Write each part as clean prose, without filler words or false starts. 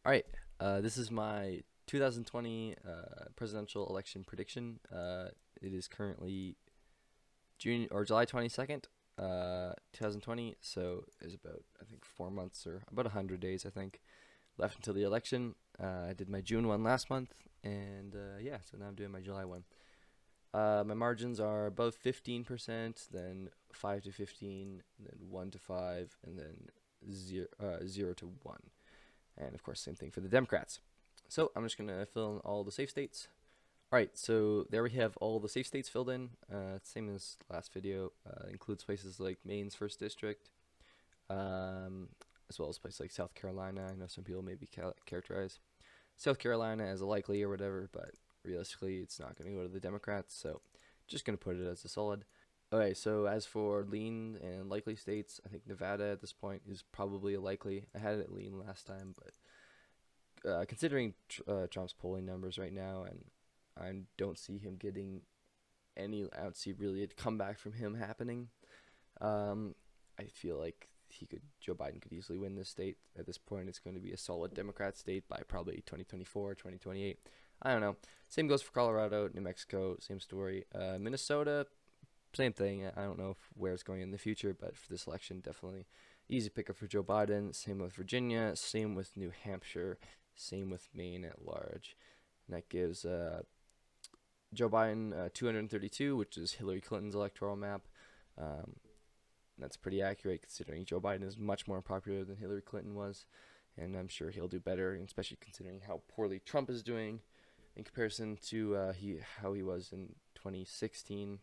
All right, this is my 2020 presidential election prediction. It is currently June or July 22nd, 2020. So there's about I think 4 months or about 100 days I think left until the election. I did my June one last month, and yeah, so now I'm doing my July one. My margins are above 15%, then 5 to 15, then 1 to 5, and then 0 to 1. And of course, same thing for the Democrats. So I'm just going to fill in all the safe states. All right, so there we have all the safe states filled in. Same as last video. Includes places like Maine's 1st District, as well as places like South Carolina. I know some people maybe characterize South Carolina as a likely or whatever, but realistically, it's not going to go to the Democrats. So just going to put it as a solid. Okay, so as for lean and likely states, I think Nevada at this point is probably a likely. I had it lean last time, but considering Trump's polling numbers right now, and I don't see him getting any. I don't see really a comeback from him happening. I feel like Joe Biden could easily win this state. At this point, it's going to be a solid Democrat state by probably 2024, 2028. I don't know. Same goes for Colorado, New Mexico, same story. Minnesota, same thing. I don't know where it's going in the future, but for this election, definitely easy pickup for Joe Biden. Same with Virginia, same with New Hampshire, same with Maine at large. And that gives Joe Biden 232, which is Hillary Clinton's electoral map. That's pretty accurate considering Joe Biden is much more popular than Hillary Clinton was, and I'm sure he'll do better, especially considering how poorly Trump is doing in comparison to how he was in 2016.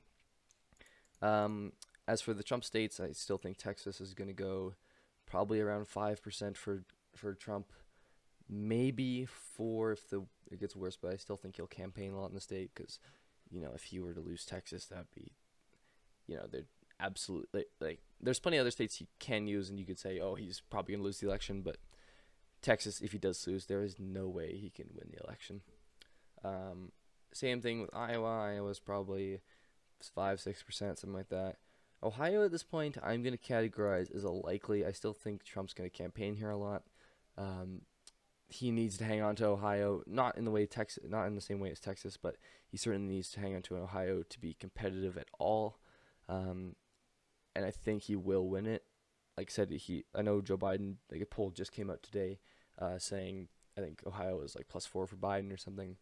As for the Trump states, I still think Texas is going to go probably around 5% for Trump, maybe 4 if it gets worse. But I still think he'll campaign a lot in the state because, if he were to lose Texas, that'd be, they're absolutely like there's plenty of other states he can use, and you could say, oh, he's probably going to lose the election, but Texas, if he does lose, there is no way he can win the election. Same thing with Iowa. Iowa's probably 5-6%, something like that. Ohio at this point, I'm going to categorize as a likely. I still think Trump's going to campaign here a lot. He needs to hang on to Ohio, not in the same way as Texas, but he certainly needs to hang on to Ohio to be competitive at all. And I think he will win it. Like I said, I know Joe Biden. Like a poll just came out today, saying I think Ohio is like +4 for Biden or something.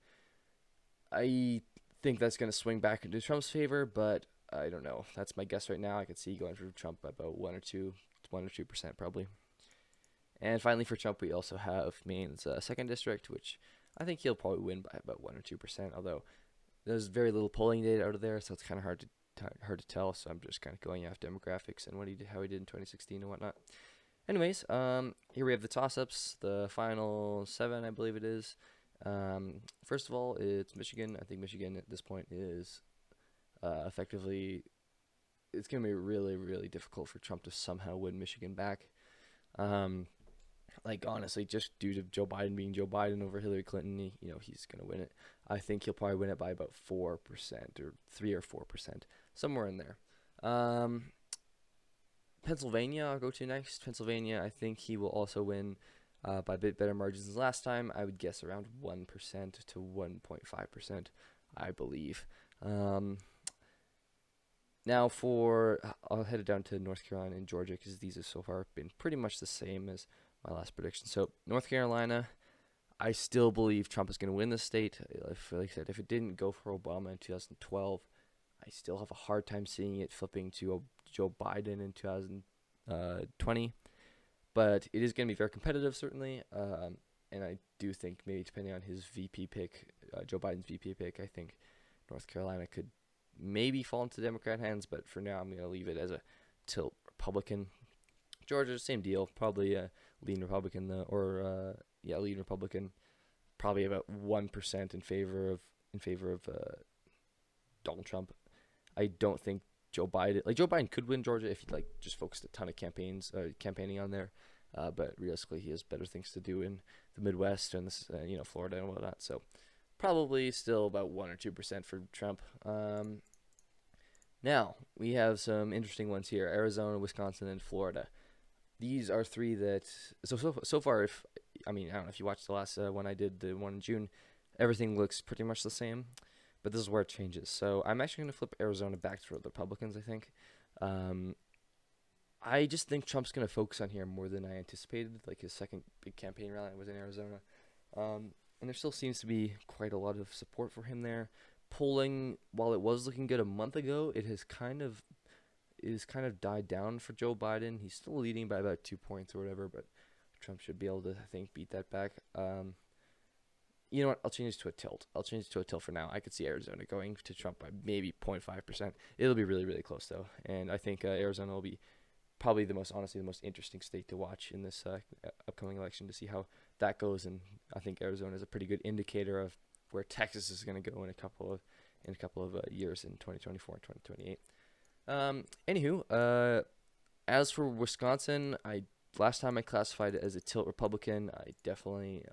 I think that's going to swing back into Trump's favor, but I don't know. That's my guess right now. I could see going for Trump by about 1 or 2% probably. And finally, for Trump, we also have Maine's 2nd District, which I think he'll probably win by about 1 or 2%. Although there's very little polling data out of there, so it's kind of hard to tell. So I'm just kind of going off demographics and how he did in 2016 and whatnot. Anyways, here we have the toss-ups, the final 7, I believe it is. First of all, it's Michigan. I think Michigan at this point is effectively, it's going to be really, really difficult for Trump to somehow win Michigan back. Like honestly, just due to Joe Biden being Joe Biden over Hillary Clinton, he's going to win it. I think he'll probably win it by about 4% or 3 or 4%, somewhere in there. Pennsylvania, I'll go to next. Pennsylvania, I think he will also win by a bit better margins than last time. I would guess around 1% to 1.5%, I believe. Now I'll head it down to North Carolina and Georgia because these have so far been pretty much the same as my last prediction. So North Carolina, I still believe Trump is going to win this state. Like I said, if it didn't go for Obama in 2012, I still have a hard time seeing it flipping to Joe Biden in 2020. But it is going to be very competitive, certainly. And I do think maybe depending on his VP pick, Joe Biden's VP pick, I think North Carolina could maybe fall into Democrat hands. But for now, I'm going to leave it as a tilt Republican. Georgia, same deal. Probably a lean Republican, lean Republican. Probably about 1% in favor of Donald Trump. I don't think Joe Biden could win Georgia if he just focused a ton of campaigning on there. But realistically, he has better things to do in the Midwest and Florida and whatnot. So probably still about 1 or 2% for Trump. Now we have some interesting ones here: Arizona, Wisconsin, and Florida. These are 3 that so far, I mean, I don't know if you watched the last one I did, the one in June. Everything looks pretty much the same, but this is where it changes. So I'm actually going to flip Arizona back to the Republicans, I think. Um, I just think Trump's going to focus on here more than I anticipated. Like his second big campaign rally was in Arizona. And there still seems to be quite a lot of support for him there. Polling, while it was looking good a month ago, it has kind of died down for Joe Biden. He's still leading by about 2 points or whatever, but Trump should be able to, I think, beat that back. You know what? I'll change it to a tilt. I'll change it to a tilt for now. I could see Arizona going to Trump by maybe 0.5%. It'll be really, really close, though. And I think Arizona will be probably the most interesting state to watch in this upcoming election to see how that goes. And I think Arizona is a pretty good indicator of where Texas is going to go in a couple of years in 2024 and 2028. Anywho, as for Wisconsin, last time I classified it as a tilt Republican. I definitely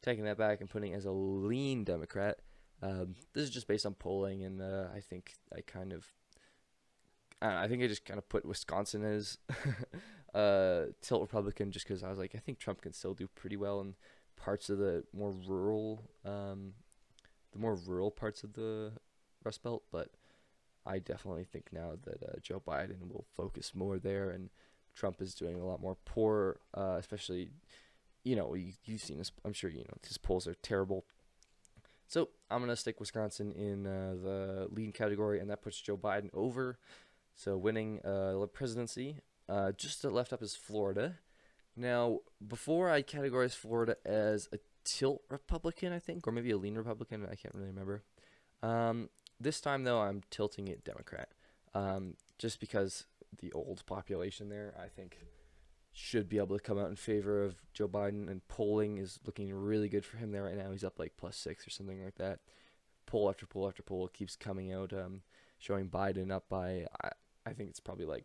taking that back and putting it as a lean Democrat. This is just based on polling, and I think I just kind of put Wisconsin as tilt Republican just because I was like, I think Trump can still do pretty well in parts of the more rural parts of the Rust Belt, but I definitely think now that Joe Biden will focus more there, and Trump is doing a lot more poor, especially, you've seen this, I'm sure his polls are terrible. So I'm going to stick Wisconsin in the lead category, and that puts Joe Biden over. So winning the presidency. Just left up is Florida. Now, before I categorized Florida as a tilt Republican, I think, or maybe a lean Republican. I can't really remember. This time, though, I'm tilting it Democrat. Just because the old population there, I think, should be able to come out in favor of Joe Biden, and polling is looking really good for him there right now. He's up like +6 or something like that. Poll after poll after poll keeps coming out, showing Biden up by, I think it's probably like,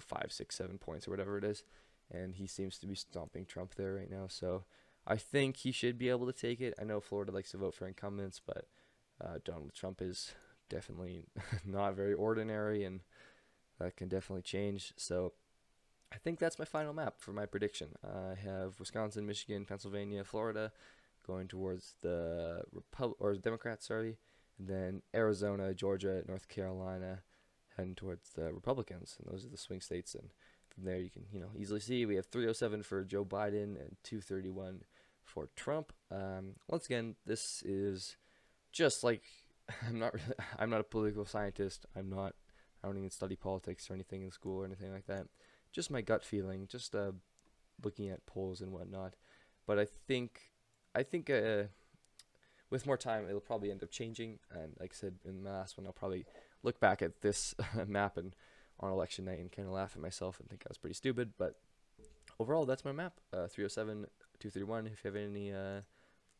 5, 6, 7 points or whatever it is. And he seems to be stomping Trump there right now. So I think he should be able to take it. I know Florida likes to vote for incumbents, but Donald Trump is definitely not very ordinary, and that can definitely change. So I think that's my final map for my prediction. I have Wisconsin, Michigan, Pennsylvania, Florida going towards the Democrats, and then Arizona, Georgia, North Carolina heading towards the Republicans, and those are the swing states. And from there, you can easily see we have 307 for Joe Biden and 231 for Trump. Once again, this is just like I'm not a political scientist. I don't even study politics or anything in school or anything like that. Just my gut feeling, just looking at polls and whatnot. But I think with more time, it'll probably end up changing. And like I said in the last one, I'll probably look back at this map and on election night and kind of laugh at myself and think I was pretty stupid. But overall, that's my map. 307, 231. If you have any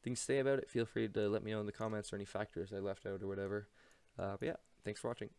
things to say about it, feel free to let me know in the comments or any factors I left out or whatever. But yeah, thanks for watching.